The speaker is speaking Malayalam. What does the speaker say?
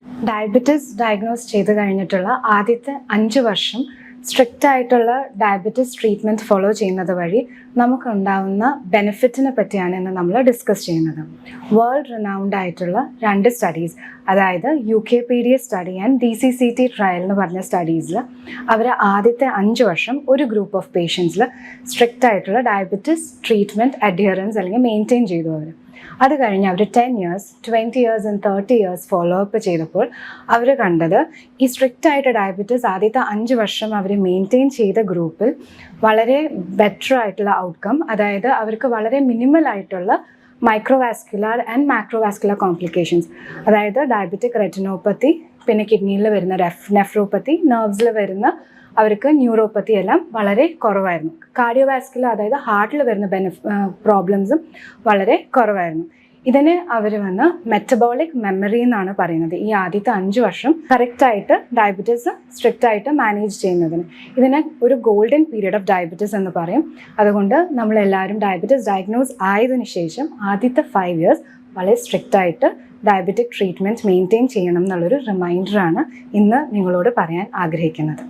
ഡയബറ്റിസ് ഡയഗ്നോസ് ചെയ്ത് കഴിഞ്ഞിട്ടുള്ള ആദ്യത്തെ 5 വർഷം സ്ട്രിക്റ്റ് ആയിട്ടുള്ള ഡയബറ്റിസ് ട്രീറ്റ്മെൻറ്റ് ഫോളോ ചെയ്യുന്നത് വഴി നമുക്കുണ്ടാവുന്ന ബെനിഫിറ്റിനെ പറ്റിയാണ് ഇന്ന് നമ്മൾ ഡിസ്കസ് ചെയ്യുന്നത്. വേൾഡ് റിനൗൺഡ് ആയിട്ടുള്ള 2 സ്റ്റഡീസ്, അതായത് UKPDS study and DCCT trial എന്ന് പറഞ്ഞ സ്റ്റഡീസിൽ അവർ ആദ്യത്തെ 5 വർഷം ഒരു ഗ്രൂപ്പ് ഓഫ് പേഷ്യൻസിൽ സ്ട്രിക്റ്റ് ആയിട്ടുള്ള ഡയബറ്റിസ് ട്രീറ്റ്മെൻറ്റ് അഡ്ഹിയറൻസ് അല്ലെങ്കിൽ മെയിൻറ്റെയിൻ ചെയ്തു. അത് കഴിഞ്ഞ് അവർ 10 years, 20 years and 30 years follow up ചെയ്തപ്പോൾ അവർ കണ്ടത് ഈ സ്ട്രിക്റ്റ് ആയിട്ട് ഡയബറ്റീസ് ആദ്യത്തെ 5 വർഷം അവർ മെയിൻറ്റെയിൻ ചെയ്ത ഗ്രൂപ്പിൽ വളരെ ബെറ്റർ ആയിട്ടുള്ള ഔട്ട്കം, അതായത് അവർക്ക് വളരെ മിനിമൽ ആയിട്ടുള്ള മൈക്രോവാസ്കുലർ ആൻഡ് മാക്രോവാസ്കുലർ കോംപ്ലിക്കേഷൻസ്, അതായത് ഡയബറ്റിക് റെറ്റിനോപ്പത്തി, പിന്നെ കിഡ്നിയിൽ വരുന്ന നെഫ്രോപ്പത്തി, നെർവ്സിൽ വരുന്ന അവർക്ക് ന്യൂറോപ്പത്തി എല്ലാം വളരെ കുറവായിരുന്നു. കാർഡിയോവാസ്കുലർ, അതായത് ഹാർട്ടിൽ വരുന്ന പ്രോബ്ലംസും വളരെ കുറവായിരുന്നു. ഇതിന് അവർ മെറ്റബോളിക് മെമ്മറി എന്നാണ് പറയുന്നത്. ഈ ആദ്യത്തെ 5 വർഷം കറക്റ്റായിട്ട് ഡയബറ്റീസ് സ്ട്രിക്റ്റ് ആയിട്ട് മാനേജ് ചെയ്യുന്നതിന് ഇതിനെ ഒരു ഗോൾഡൻ പീരീഡ് ഓഫ് ഡയബറ്റീസ് എന്ന് പറയും. അതുകൊണ്ട് നമ്മളെല്ലാവരും ഡയബറ്റീസ് ഡയഗ്നോസ് ആയതിനു ശേഷം ആദ്യത്തെ 5 years വളരെ സ്ട്രിക്റ്റ് ആയിട്ട് ഡയബറ്റിക് ട്രീറ്റ്മെൻറ്റ് മെയിൻറ്റെയിൻ ചെയ്യണം എന്നുള്ളൊരു റിമൈൻഡറാണ് ഇന്ന് നിങ്ങളോട് പറയാൻ ആഗ്രഹിക്കുന്നത്.